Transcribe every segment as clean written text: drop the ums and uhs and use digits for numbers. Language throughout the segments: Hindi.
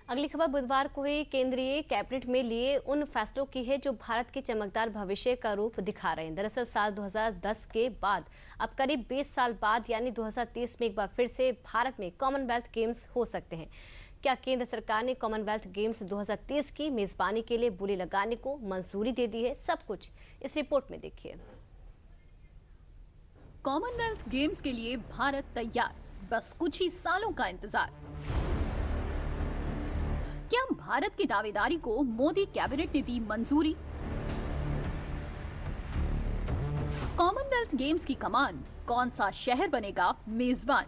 अगली खबर बुधवार को ही केंद्रीय कैबिनेट में लिए उन फैसलों की है जो भारत के चमकदार भविष्य का रूप दिखा रहे हैं। दरअसल साल 2010 के बाद अब करीब 20 साल बाद यानी 2030 में एक बार फिर से भारत में कॉमनवेल्थ गेम्स हो सकते हैं। क्या केंद्र सरकार ने कॉमनवेल्थ गेम्स 2030 की मेजबानी के लिए बोली लगाने को मंजूरी दे दी है? सब कुछ इस रिपोर्ट में देखिए। कॉमनवेल्थ गेम्स के लिए भारत तैयार, बस कुछ ही सालों का इंतजार। क्या भारत की दावेदारी को मोदी कैबिनेट ने दी मंजूरी? कॉमनवेल्थ गेम्स की कमान कौन सा शहर बनेगा मेजबान?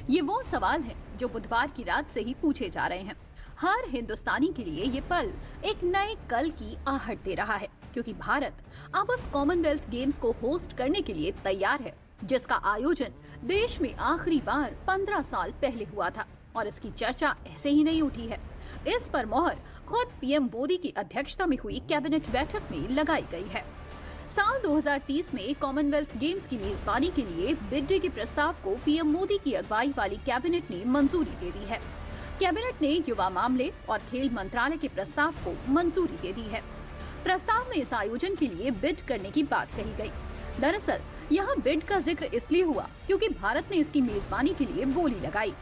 ये वो सवाल हैं जो बुधवार की रात से ही पूछे जा रहे हैं। हर हिंदुस्तानी के लिए ये पल एक नए कल की आहट दे रहा है, क्योंकि भारत अब उस कॉमनवेल्थ गेम्स को होस्ट करने के लिए तैयार है जिसका आयोजन देश में आखिरी बार 15 साल पहले हुआ था और इसकी चर्चा ऐसे ही नहीं उठी है। इस पर मोहर खुद पीएम मोदी की अध्यक्षता में हुई कैबिनेट बैठक में लगाई गई है। साल 2030 में कॉमनवेल्थ गेम्स की मेजबानी के लिए बिड डे के प्रस्ताव को पीएम मोदी की अगुवाई वाली कैबिनेट ने मंजूरी दे दी है। कैबिनेट ने युवा मामले और खेल मंत्रालय के प्रस्ताव को मंजूरी दे दी है। प्रस्ताव में इस आयोजन के लिए बिड करने की बात कही गई। दरअसल यहाँ बिड का जिक्र इसलिए हुआ क्योंकि भारत ने इसकी मेजबानी के लिए बोली लगाई।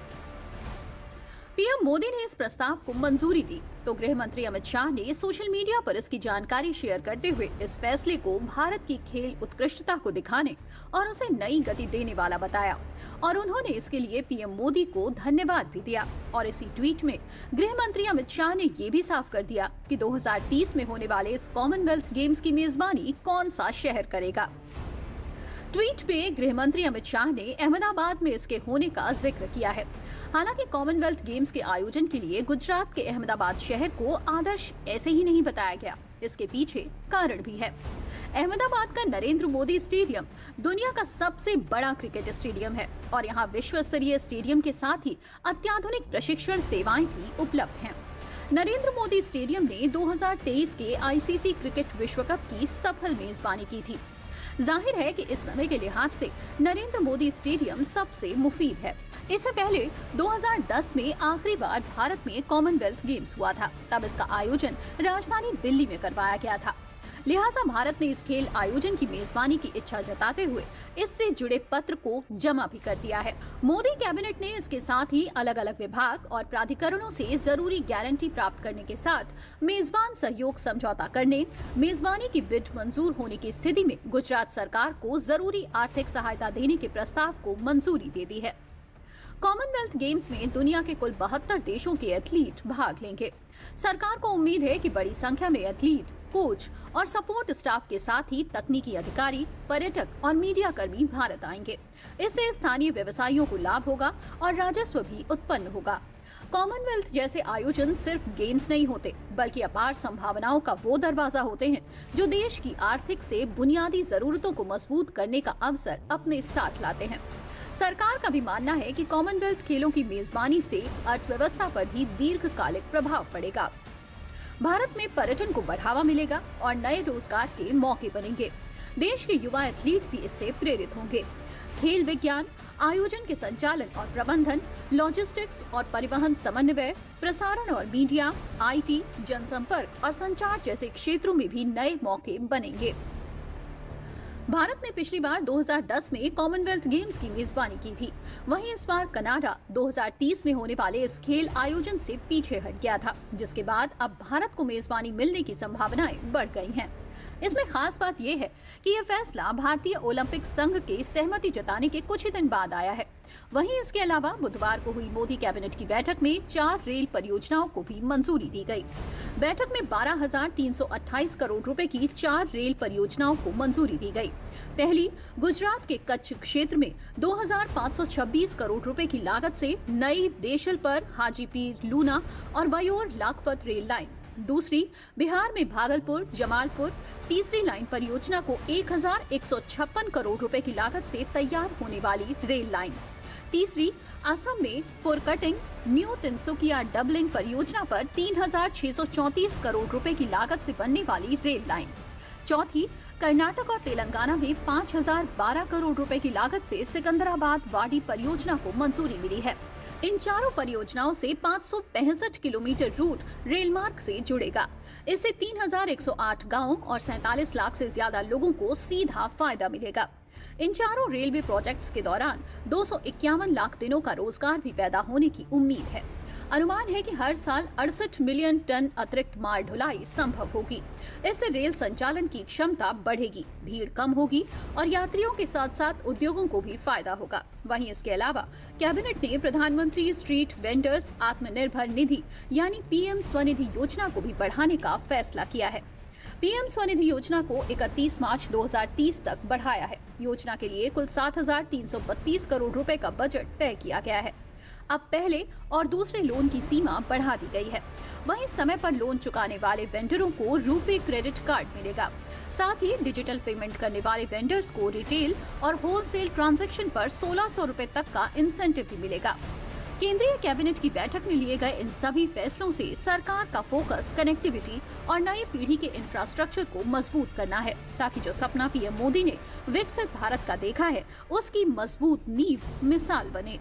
पीएम मोदी ने इस प्रस्ताव को मंजूरी दी तो गृह मंत्री अमित शाह ने सोशल मीडिया पर इसकी जानकारी शेयर करते हुए इस फैसले को भारत की खेल उत्कृष्टता को दिखाने और उसे नई गति देने वाला बताया और उन्होंने इसके लिए पीएम मोदी को धन्यवाद भी दिया। और इसी ट्वीट में गृह मंत्री अमित शाह ने ये भी साफ कर दिया कि 2030 में होने वाले इस कॉमनवेल्थ गेम्स की मेजबानी कौन सा शहर करेगा। ट्वीट में गृह मंत्री अमित शाह ने अहमदाबाद में इसके होने का जिक्र किया है। हालांकि कॉमनवेल्थ गेम्स के आयोजन के लिए गुजरात के अहमदाबाद शहर को आदर्श ऐसे ही नहीं बताया गया। इसके पीछे कारण भी है। अहमदाबाद का नरेंद्र मोदी स्टेडियम दुनिया का सबसे बड़ा क्रिकेट स्टेडियम है और यहाँ विश्व स्तरीय स्टेडियम के साथ ही अत्याधुनिक प्रशिक्षण सेवाएं भी उपलब्ध हैं। नरेंद्र मोदी स्टेडियम ने 2023 के आईसीसी क्रिकेट विश्व कप की सफल मेजबानी की थी। जाहिर है कि इस समय के लिहाज से नरेंद्र मोदी स्टेडियम सबसे मुफीद है। इससे पहले 2010 में आखिरी बार भारत में कॉमनवेल्थ गेम्स हुआ था। तब इसका आयोजन राजधानी दिल्ली में करवाया गया था। लिहाजा भारत ने इस खेल आयोजन की मेजबानी की इच्छा जताते हुए इससे जुड़े पत्र को जमा भी कर दिया है। मोदी कैबिनेट ने इसके साथ ही अलग अलग विभाग और प्राधिकरणों से जरूरी गारंटी प्राप्त करने के साथ मेजबान सहयोग समझौता करने, मेजबानी की बिड मंजूर होने की स्थिति में गुजरात सरकार को जरूरी आर्थिक सहायता देने के प्रस्ताव को मंजूरी दे दी है। कॉमनवेल्थ गेम्स में दुनिया के कुल 72 देशों के एथलीट भाग लेंगे। सरकार को उम्मीद है कि बड़ी संख्या में एथलीट, कोच और सपोर्ट स्टाफ के साथ ही तकनीकी अधिकारी, पर्यटक और मीडिया कर्मी भारत आएंगे। इससे स्थानीय व्यवसायियों को लाभ होगा और राजस्व भी उत्पन्न होगा। कॉमनवेल्थ जैसे आयोजन सिर्फ गेम्स नहीं होते, बल्कि अपार संभावनाओं का वो दरवाजा होते हैं जो देश की आर्थिक से बुनियादी जरूरतों को मजबूत करने का अवसर अपने साथ लाते हैं। सरकार का भी मानना है कि कॉमनवेल्थ खेलों की मेजबानी से अर्थव्यवस्था पर भी दीर्घकालिक प्रभाव पड़ेगा। भारत में पर्यटन को बढ़ावा मिलेगा और नए रोजगार के मौके बनेंगे। देश के युवा एथलीट भी इससे प्रेरित होंगे। खेल विज्ञान, आयोजन के संचालन और प्रबंधन, लॉजिस्टिक्स और परिवहन समन्वय, प्रसारण और मीडिया, आईटी, जनसंपर्क और संचार जैसे क्षेत्रों में भी नए मौके बनेंगे। भारत ने पिछली बार 2010 में कॉमनवेल्थ गेम्स की मेजबानी की थी। वहीं इस बार कनाडा 2030 में होने वाले इस खेल आयोजन से पीछे हट गया था, जिसके बाद अब भारत को मेजबानी मिलने की संभावनाएं बढ़ गई हैं। इसमें खास बात यह है कि यह फैसला भारतीय ओलंपिक संघ के सहमति जताने के कुछ ही दिन बाद आया है। वहीं इसके अलावा बुधवार को हुई मोदी कैबिनेट की बैठक में 4 रेल परियोजनाओं को भी मंजूरी दी गई। बैठक में 12,328 करोड़ रुपए की 4 रेल परियोजनाओं को मंजूरी दी गई। पहली, गुजरात के कच्छ क्षेत्र में 2,526 करोड़ रुपए की लागत से नई देशलपर, हाजीपीर, लूना और वयोर लाखपत रेल लाइन। दूसरी, बिहार में भागलपुर, जमालपुर, तीसरी लाइन परियोजना को 1,156 करोड़ रुपए की लागत से तैयार होने वाली रेल लाइन। तीसरी, असम में फुरकटिंग, न्यू तिनसुकिया डबलिंग परियोजना पर 3,634 करोड़ रुपए की लागत से बनने वाली रेल लाइन। चौथी, कर्नाटक और तेलंगाना में 5012 करोड़ रुपए की लागत से सिकंदराबाद वाडी परियोजना को मंजूरी मिली है। इन चारों परियोजनाओं से 565 किलोमीटर रूट रेल मार्ग से जुड़ेगा। इससे 3108 गांवों और 47 लाख से ज्यादा लोगों को सीधा फायदा मिलेगा। इन चारों रेलवे प्रोजेक्ट्स के दौरान 251 लाख दिनों का रोजगार भी पैदा होने की उम्मीद है। अनुमान है कि हर साल 68 मिलियन टन अतिरिक्त माल ढुलाई संभव होगी। इससे रेल संचालन की क्षमता बढ़ेगी, भीड़ कम होगी और यात्रियों के साथ साथ उद्योगों को भी फायदा होगा। वहीं इसके अलावा कैबिनेट ने प्रधानमंत्री स्ट्रीट वेंडर्स आत्मनिर्भर निधि यानी पीएम स्वनिधि योजना को भी बढ़ाने का फैसला किया है। पीएम स्वनिधि योजना को 31 मार्च 2030 तक बढ़ाया है। योजना के लिए कुल 7,332 करोड़ रुपए का बजट तय किया गया है। अब पहले और दूसरे लोन की सीमा बढ़ा दी गई है। वहीं समय पर लोन चुकाने वाले वेंडरों को रुपे क्रेडिट कार्ड मिलेगा। साथ ही डिजिटल पेमेंट करने वाले वेंडर्स को रिटेल और होलसेल ट्रांजैक्शन पर 1600 रुपए तक का इंसेंटिव भी मिलेगा। केंद्रीय कैबिनेट की बैठक में लिए गए इन सभी फैसलों से सरकार का फोकस कनेक्टिविटी और नई पीढ़ी के इंफ्रास्ट्रक्चर को मजबूत करना है, ताकि जो सपना पीएम मोदी ने विकसित भारत का देखा है उसकी मजबूत नींव मिसाल बने।